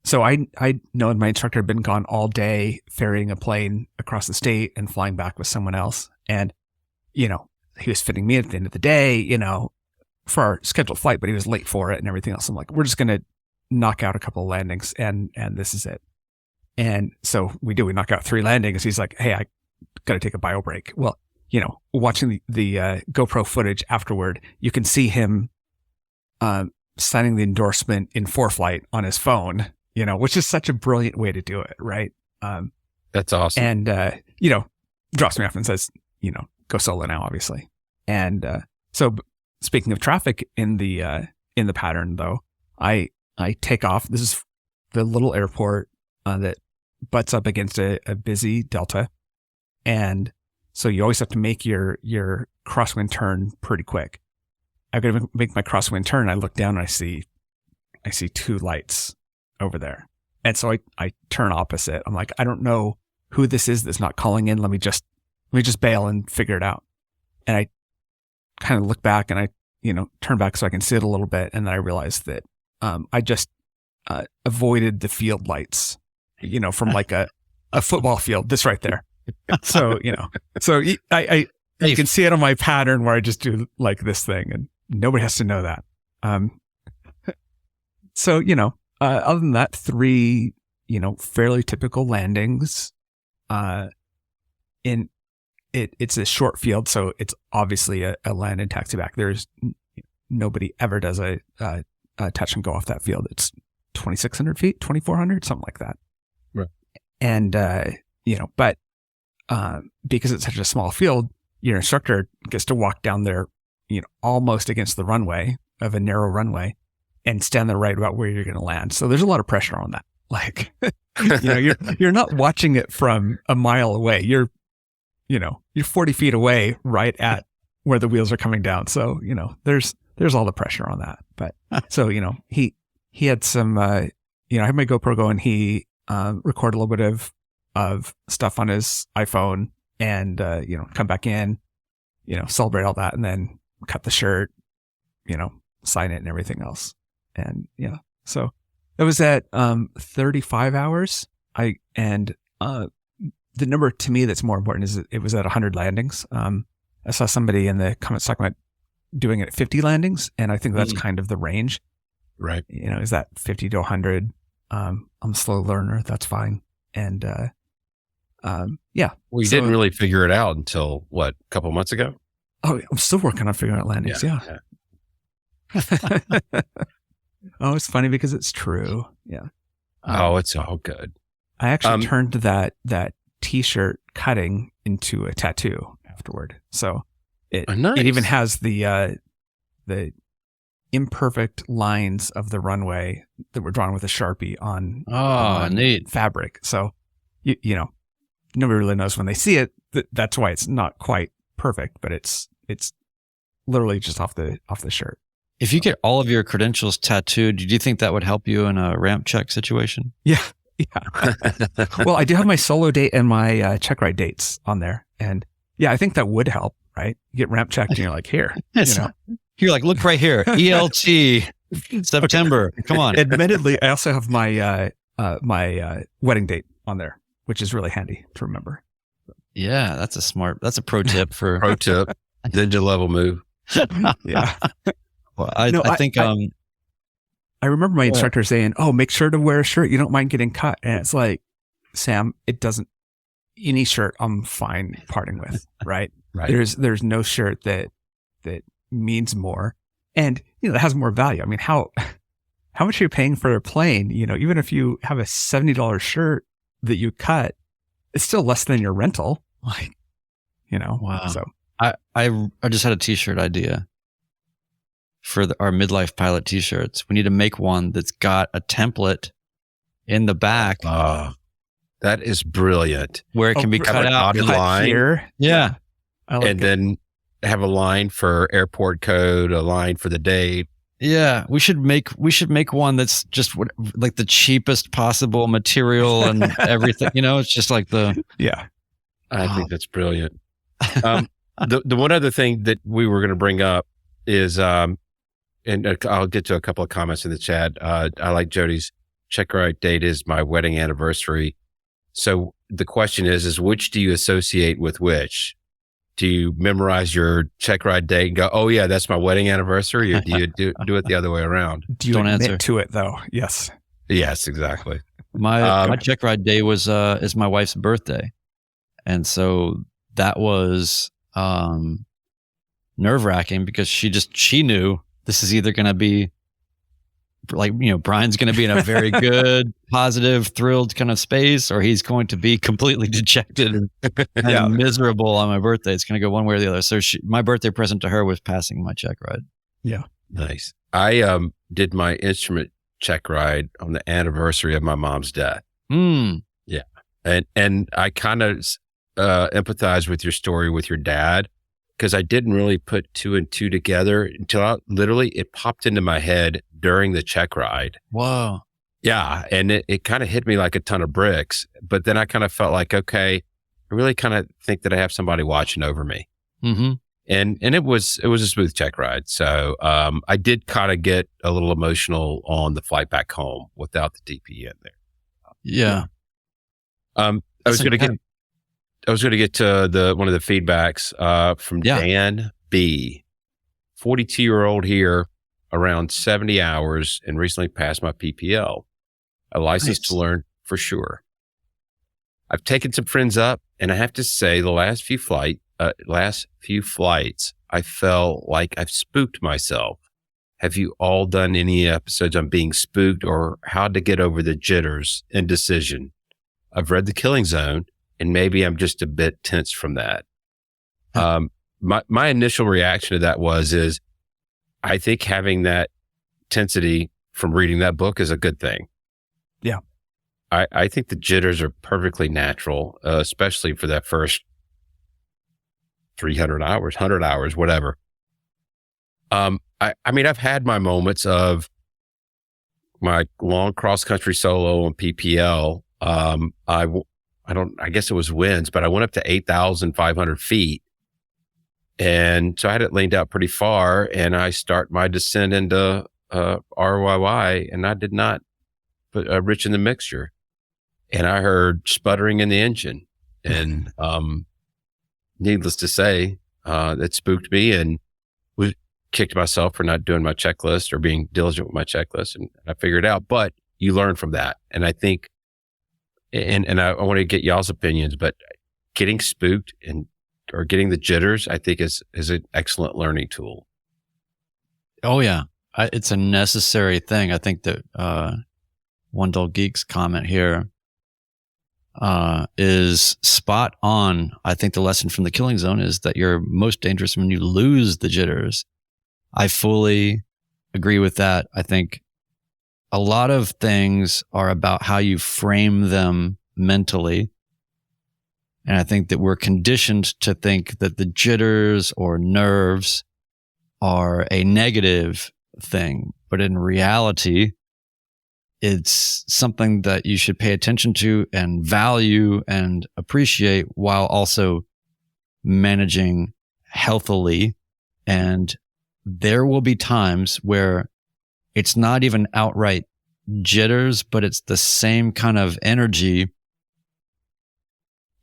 so I know my instructor had been gone all day ferrying a plane across the state and flying back with someone else. And, he was fitting me at the end of the day, for our scheduled flight, but he was late for it and everything else. I'm like, we're just going to knock out a couple of landings and this is it. And so we knock out 3 landings. He's like, hey, I got to take a bio break. Well, watching the GoPro footage afterward, you can see him, signing the endorsement in ForeFlight on his phone, which is such a brilliant way to do it. Right. That's awesome. And, drops me off and says, go solo now, obviously. And, so speaking of traffic in the pattern though, I take off. This is the little airport, that butts up against a busy Delta. And so you always have to make your crosswind turn pretty quick. I'm going to make my crosswind turn. I look down and I see 2 lights over there. And so I turn opposite. I'm like, I don't know who this is that's not calling in. Let me just bail and figure it out. And I kind of look back and I, turn back so I can see it a little bit. And then I realized that, I just, avoided the field lights, from like a football field, this right there. So, so I you can see it on my pattern where I just do like this thing and nobody has to know that. So, other than that, 3, fairly typical landings, it's a short field. So it's obviously a land and taxi back. Nobody ever does a touch and go off that field. It's 2,600 feet, 2,400, something like that. Right. And, but, because it's such a small field, your instructor gets to walk down there, almost against the runway of a narrow runway and stand there right about where you're going to land. So there's a lot of pressure on that. Like, you're not watching it from a mile away. You're 40 feet away right at where the wheels are coming down. So, there's all the pressure on that. But so, he had some, I had my GoPro going. He, recorded a little bit of stuff on his iPhone and, come back in, celebrate all that and then cut the shirt, sign it and everything else. And yeah, so it was at, 35 hours. The number to me that's more important is it was at 100 landings. I saw somebody in the comments talking about doing it at 50 landings. And I think that's kind of the range, right? Is that 50 to 100? I'm a slow learner. That's fine. And, yeah. Well, you didn't really figure it out until what, a couple months ago? Oh, I'm still working on figuring out landings. Yeah. Oh, it's funny because it's true. Yeah. Oh, it's all good. I actually turned that t-shirt cutting into a tattoo afterward. So it even has the imperfect lines of the runway that were drawn with a Sharpie on neat fabric. So nobody really knows when they see it. That's why it's not quite perfect, but it's literally just off the shirt. If you get all of your credentials tattooed, do you think that would help you in a ramp check situation? Yeah. Well, I do have my solo date and my check ride dates on there. And yeah, I think that would help, right? You get ramp checked and you're like, here. You're like, look right here. ELT, September. Come on. Admittedly, I also have my my wedding date on there, which is really handy to remember. Yeah, that's a pro tip for... Pro tip. Ninja level move. Yeah. Well, I think I remember my instructor saying, "Oh, make sure to wear a shirt. You don't mind getting cut." And it's like, Sam, any shirt I'm fine parting with, right? Right. There's no shirt that means more, and that has more value. I mean, how how much are you paying for a plane? You know, even if you have a $70 shirt that you cut, it's still less than your rental. Like, you know, Wow. so I just had a t-shirt idea for our midlife pilot t-shirts. We need to make one that's got a template in the back That is brilliant. where it can be Oh, cut like out. dotted cut line. here. Yeah. I like And it. then have a line for airport code, a line for the date. Yeah, we should make one that's just like the cheapest possible material and everything. You know, it's just like the Yeah. I think that's brilliant. The one other thing that we were going to bring up is, and I'll get to a couple of comments in the chat. I like Jody's check ride date is my wedding anniversary. So the question is which do you associate with which? Do you memorize your check ride date and go, oh yeah, that's my wedding anniversary? Or do you do it the other way around? Do you Don't admit answer. to it though? Yes. Yes, exactly. my check ride day was is my wife's birthday, and so that was nerve wracking because she knew this is either going to be like, you know, Brian's going to be in a very good, positive, thrilled kind of space, or he's going to be completely dejected and miserable on my birthday. It's going to go one way or the other. So my birthday present to her was passing my check ride. Yeah. Nice. I did my instrument check ride on the anniversary of my mom's death. Yeah. And I kind of empathize with your story with your dad, because I didn't really put two and two together until it popped into my head during the check ride. Whoa. Yeah. And it kind of hit me like a ton of bricks. But then I kind of felt like, okay, I really kind of think that I have somebody watching over me. Mm-hmm. And it was a smooth check ride. So I did kind of get a little emotional on the flight back home without the DP in there. Yeah. I was going to get to one of the feedbacks from Dan B, 42-year-old here, around 70 hours, and recently passed my PPL. A license to learn for sure. I've taken some friends up, and I have to say, the last few flights, I felt like I've spooked myself. Have you all done any episodes on being spooked or how to get over the jitters, indecision? I've read The Killing Zone, and maybe I'm just a bit tense from that. My initial reaction to that is I think having that tensity from reading that book is a good thing. Yeah. I think the jitters are perfectly natural, especially for that first 300 hours, 100 hours, whatever. I mean, I've had my moments of my long cross-country solo on PPL. I guess it was winds, but I went up to 8,500 feet. And so I had it leaned out pretty far, and I start my descent into RYY, and I did not put rich in the mixture. And I heard sputtering in the engine. And needless to say, that spooked me and kicked myself for not doing my checklist or being diligent with my checklist. And I figured it out. But you learn from that. And I think, and I want to get y'all's opinions, but getting spooked or getting the jitters, I think is an excellent learning tool. Oh yeah. It's a necessary thing. I think that One Dull Geek's comment here is spot on. I think the lesson from The Killing Zone is that you're most dangerous when you lose the jitters. I fully agree with that. I think a lot of things are about how you frame them mentally. And I think that we're conditioned to think that the jitters or nerves are a negative thing. But in reality, it's something that you should pay attention to and value and appreciate while also managing healthily. And there will be times where it's not even outright jitters, but it's the same kind of energy.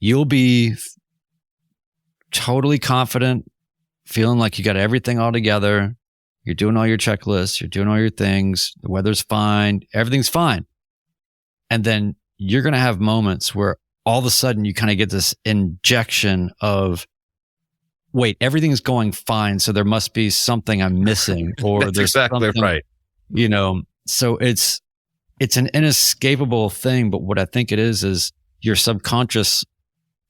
You'll be totally confident, feeling like you got everything all together. You're doing all your checklists. You're doing all your things. The weather's fine. Everything's fine. And then you're going to have moments where all of a sudden you kind of get this injection of, wait, everything's going fine. So there must be something I'm missing, or That's there's exactly something, right. you know, So it's an inescapable thing, but what I think it is your subconscious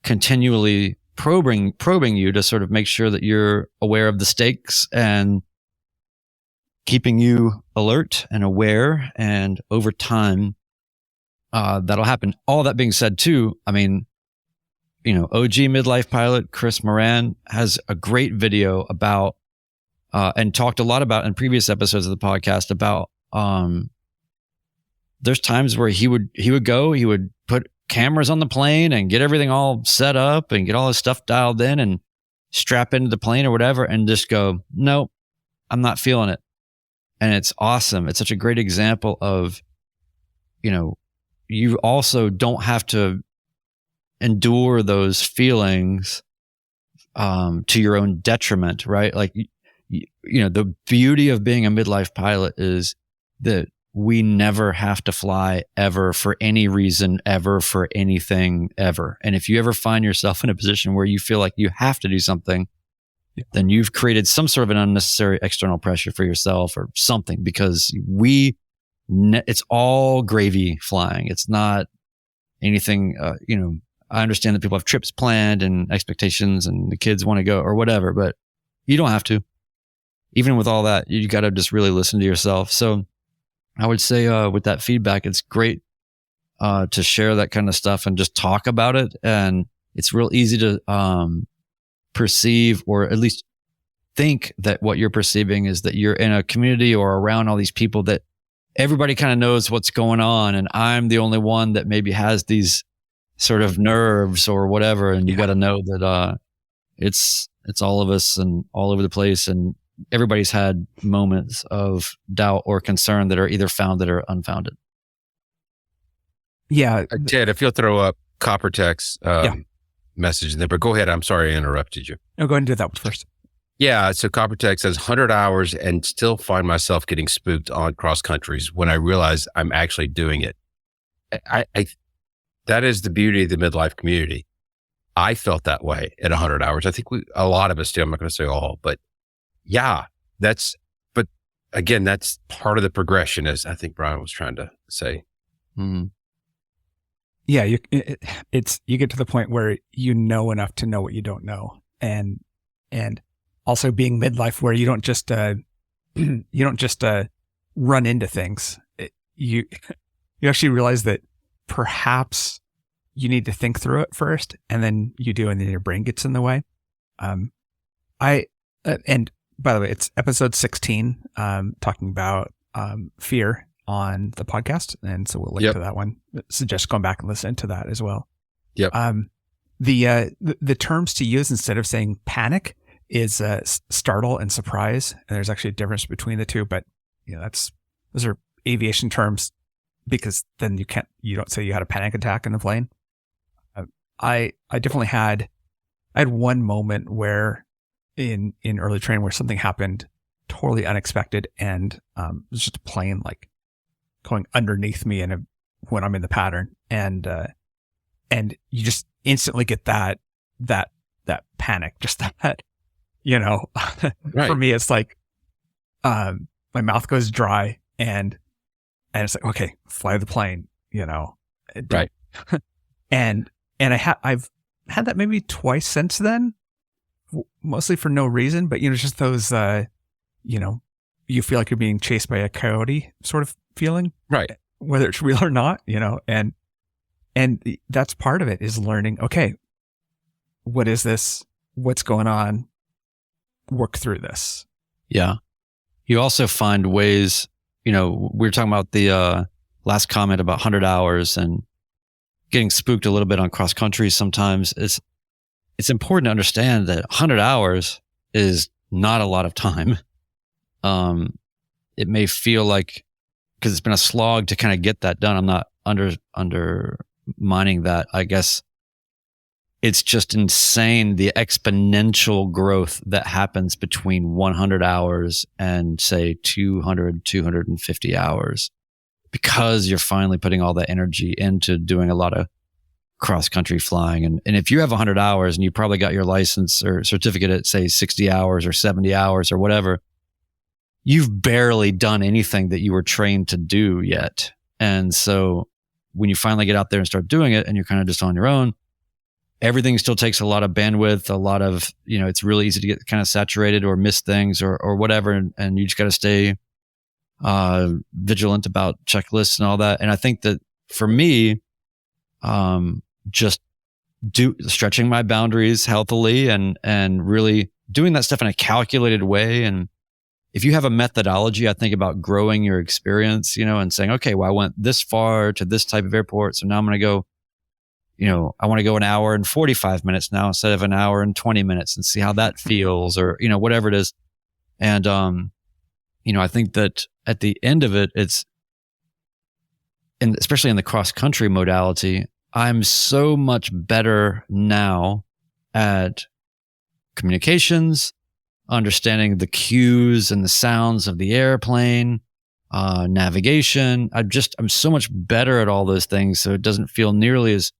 continually probing you to sort of make sure that you're aware of the stakes and keeping you alert and aware. And over time, that'll happen. All that being said too, I mean, OG midlife pilot Chris Moran has a great video about, and talked a lot about in previous episodes of the podcast about, there's times where he would put cameras on the plane and get everything all set up and get all his stuff dialed in and strap into the plane or whatever and just go, nope, I'm not feeling it. And it's awesome. It's such a great example of, you also don't have to endure those feelings to your own detriment, right? Like, the beauty of being a midlife pilot is that we never have to fly ever for any reason, ever for anything, ever. And if you ever find yourself in a position where you feel like you have to do something, then you've created some sort of an unnecessary external pressure for yourself or something, because it's all gravy flying. It's not anything, I understand that people have trips planned and expectations and the kids want to go or whatever, but you don't have to. Even with all that, you got to just really listen to yourself. So I would say with that feedback, it's great to share that kind of stuff and just talk about it. And it's real easy to perceive, or at least think that what you're perceiving is that you're in a community or around all these people that everybody kind of knows what's going on. And I'm the only one that maybe has these sort of nerves or whatever. And you got to know that it's all of us and all over the place. And everybody's had moments of doubt or concern that are either founded or unfounded. Yeah. Ted, if you'll throw up Coppertech's message in there, but go ahead. I'm sorry I interrupted you. No, go ahead and do that one first. Yeah. So Coppertech says 100 hours and still find myself getting spooked on cross countries when I realize I'm actually doing it. That is the beauty of the midlife community. I felt that way at 100 hours. I think a lot of us do. I'm not going to say all, but yeah, but again, that's part of the progression, as I think Brian was trying to say. Mm-hmm. Yeah, you get to the point where you know enough to know what you don't know, and also being midlife, where you don't just run into things. You actually realize that perhaps you need to think through it first, and then you do, and then your brain gets in the way. And by the way, it's episode 16, talking about fear on the podcast, and so we'll link to that one. Suggest going back and listen to that as well. Yep. The terms to use instead of saying panic is startle and surprise, and there's actually a difference between the two. But those are aviation terms, because then you don't say you had a panic attack in the plane. I definitely had one moment where in early training where something happened totally unexpected, and it was just a plane like going underneath me when I'm in the pattern, and you just instantly get that panic, just that, Right. For me, it's like my mouth goes dry, and it's like, okay, fly the plane, Right. and I've had that maybe twice since then, mostly for no reason, but just those you feel like you're being chased by a coyote sort of feeling, Right. whether it's real or not, and that's part of it, is learning, okay, what is this? What's going on? Work through this. Yeah. You also find ways, we were talking about the last comment about 100 hours and getting spooked a little bit on cross country. Sometimes it's important to understand that 100 hours is not a lot of time. It may feel like, because it's been a slog to kind of get that done. I'm not undermining that. I guess it's just insane, the exponential growth that happens between 100 hours and say 200, 250 hours, because you're finally putting all that energy into doing a lot of cross country flying. And if you have 100 hours and you probably got your license or certificate at say 60 hours or 70 hours or whatever, you've barely done anything that you were trained to do yet. And so when you finally get out there and start doing it and you're kind of just on your own, everything still takes a lot of bandwidth, a lot of, it's really easy to get kind of saturated or miss things or whatever. And you just got to stay vigilant about checklists and all that. And I think that for me, just stretching my boundaries healthily and really doing that stuff in a calculated way. And if you have a methodology, I think about growing your experience, and saying, okay, well, I went this far to this type of airport. So now I'm going to go, I want to go an hour and 45 minutes now instead of an hour and 20 minutes and see how that feels or, whatever it is. And, I think that at the end of it, especially in the cross country modality, I'm so much better now at communications, understanding the cues and the sounds of the airplane, navigation. I'm so much better at all those things. So it doesn't feel nearly as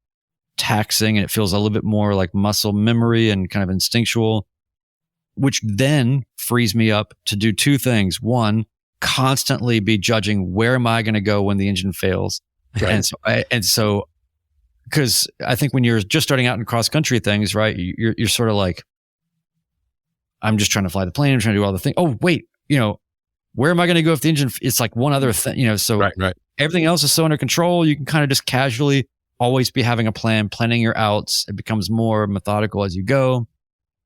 taxing and it feels a little bit more like muscle memory and kind of instinctual, which then frees me up to do two things. One, constantly be judging where am I going to go when the engine fails. Right. And so, because I think when you're just starting out in cross country things, right, you're sort of like, I'm just trying to fly the plane. I'm trying to do all the things. Oh, wait, where am I going to go if the engine, it's like one other thing, so right. Everything everything else is so under control. You can kind of just casually always be having a plan, planning your outs. It becomes more methodical as you go.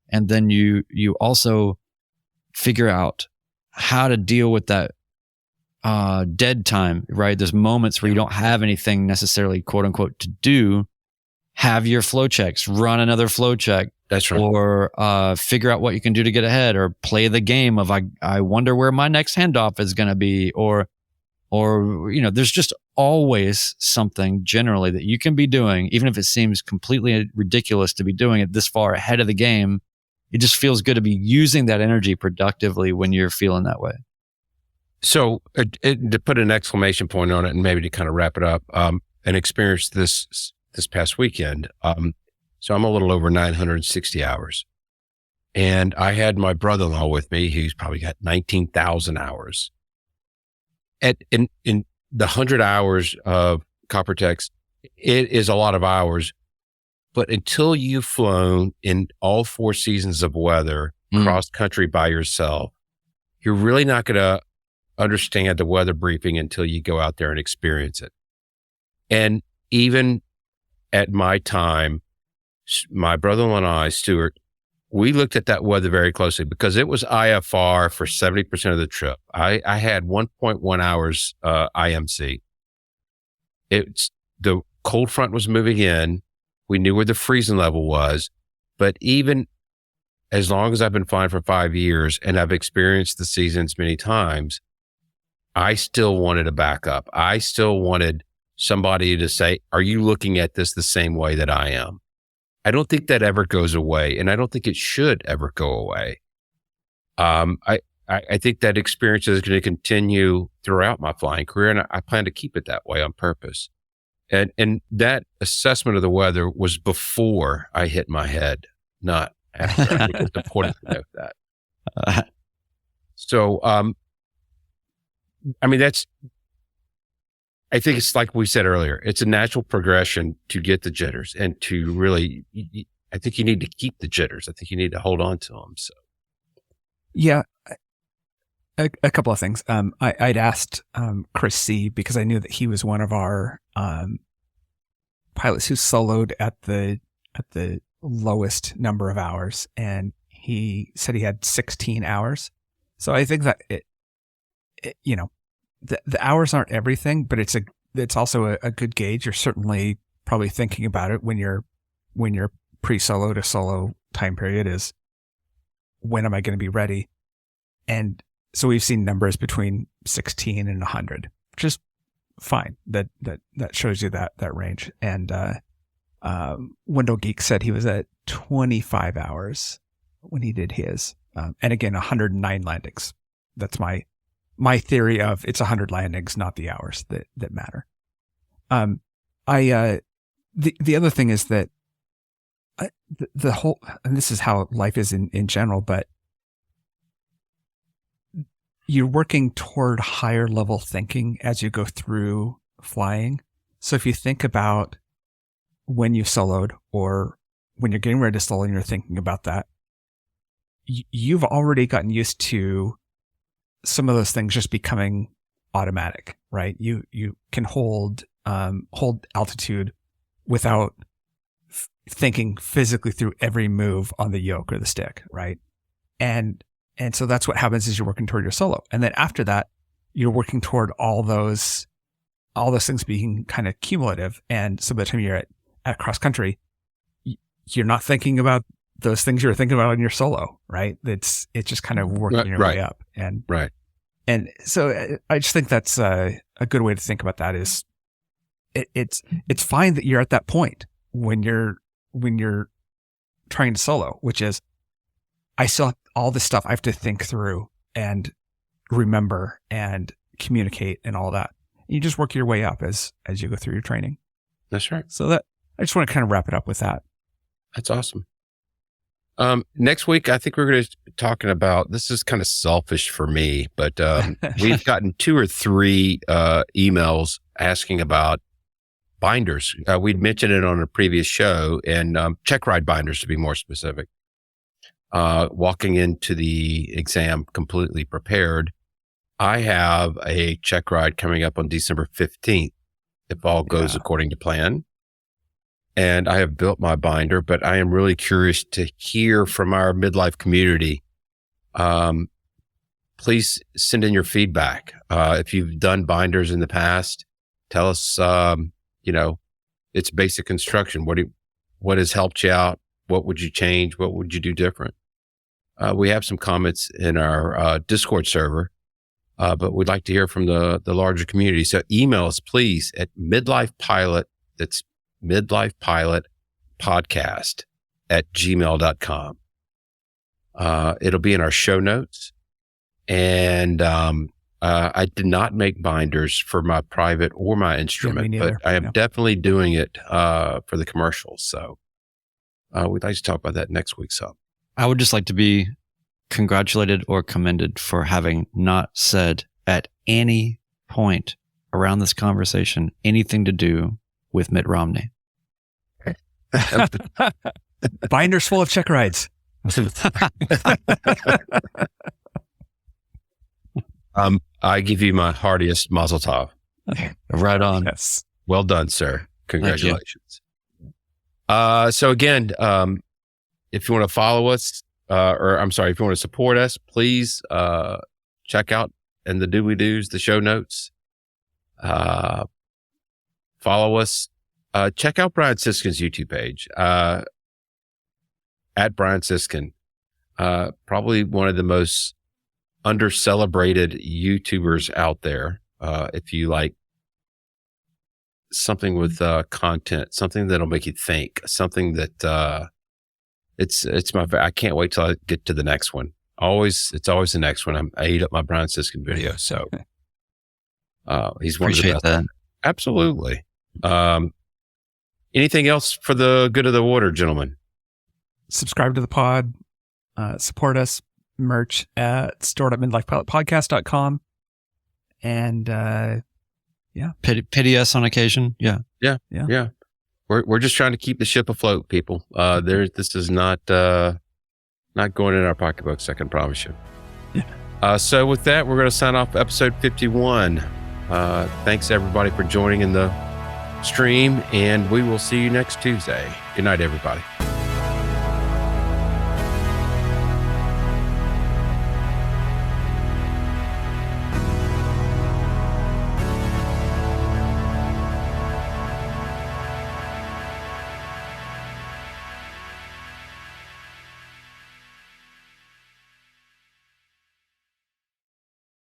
And then you also figure out how to deal with that dead time, right? There's moments where you don't have anything necessarily quote unquote to do. Have your flow checks, run another flow check. That's right. Or figure out what you can do to get ahead, or play the game of I wonder where my next handoff is going to be, or there's just always something generally that you can be doing, even if it seems completely ridiculous to be doing it this far ahead of the game. It just feels good to be using that energy productively when you're feeling that way. So to put an exclamation point on it and maybe to kind of wrap it up, an experience this past weekend. So I'm a little over 960 hours. And I had my brother-in-law with me. He's probably got 19,000 hours. In the 100 hours of Copper Text, it is a lot of hours. But until you've flown in all 4 seasons of weather cross country by yourself, you're really not going to understand the weather briefing until you go out there and experience it. And even at my time, my brother-in-law and I, Stuart, we looked at that weather very closely because it was IFR for 70% of the trip. I had 1.1 hours IMC. The cold front was moving in. We knew where the freezing level was. But even as long as I've been flying for 5 years and I've experienced the seasons many times, I still wanted a backup. I still wanted somebody to say, are you looking at this the same way that I am? I don't think that ever goes away, and I don't think it should ever go away. I think that experience is going to continue throughout my flying career, and I plan to keep it that way on purpose. And that assessment of the weather was before I hit my head, not after. I think it's important to note that. So, I think it's like we said earlier, it's a natural progression to get the jitters and to really, I think you need to keep the jitters. I think you need to hold on to them. So, yeah, a couple of things. I'd asked Chris C, because I knew that he was one of our pilots who soloed at the lowest number of hours, and he said he had 16 hours. So I think that the hours aren't everything, but it's also a good gauge. You're certainly probably thinking about it when you're pre-solo to solo time period is, when am I going to be ready? And so we've seen numbers between 16 and 100, which is fine. That shows you that range. And Window Geek said he was at 25 hours when he did his. And again, 109 landings. That's my theory of it's 100 landings, not the hours that matter. The other thing is that the whole, and this is how life is in general, but you're working toward higher level thinking as you go through flying. So if you think about when you soloed or when you're getting ready to solo and you're thinking about that, you've already gotten used to some of those things just becoming automatic, right? You can hold altitude without thinking physically through every move on the yoke or the stick, right? And so that's what happens as you're working toward your solo. And then after that, you're working toward all those things being kind of cumulative. And so by the time you're at cross country, you're not thinking about those things you were thinking about in your solo, right? It's just kind of working your way up. And so I just think that's a good way to think about that is it's fine that you're at that point when you're trying to solo, which is I still have all this stuff I have to think through and remember and communicate and all that. You just work your way up as you go through your training. That's right. So that I just want to kind of wrap it up with that. That's awesome. Next week, I think we're going to be talking about, this is kind of selfish for me, but we've gotten 2 or 3 emails asking about binders. We'd mentioned it on a previous show, and check ride binders to be more specific. Walking into the exam completely prepared. I have a check ride coming up on December 15th, if all goes according to plan. And I have built my binder, but I am really curious to hear from our midlife community. Please send in your feedback. If you've done binders in the past, tell us, it's basic construction. What has helped you out? What would you change? What would you do different? We have some comments in our Discord server, but we'd like to hear from the larger community. So email us, please, at midlifepilot. That's midlifepilotpodcast@gmail.com. It'll be in our show notes. And I did not make binders for my private or my instrument, but I am definitely doing it for the commercials. So we'd like to talk about that next week. So I would just like to be congratulated or commended for having not said at any point around this conversation anything to do with Mitt Romney. Binders full of check rides. I give you my heartiest mazel tov. Right on. Yes. Well done, sir. Congratulations. So again, if you want to follow us, if you want to support us, please check out in the doobly-doos, the show notes. Follow us. Check out Brian Siskin's YouTube page, at Brian Siskin. Probably one of the most under-celebrated YouTubers out there. If you like something with content, something that'll make you think, something that I can't wait till I get to the next one. It's always the next one. I eat up my Brian Siskin video. So he's one Appreciate of the best. That. Absolutely. Anything else for the good of the order, gentlemen? Subscribe to the pod, support us, merch at store.midlifepilotpodcast.com. And pity us on occasion. Yeah. We're just trying to keep the ship afloat, people. This is not going in our pocketbooks, I can promise you. Yeah. So with that, we're going to sign off episode 51. Thanks everybody for joining in the stream, and we will see you next Tuesday. Good night, everybody.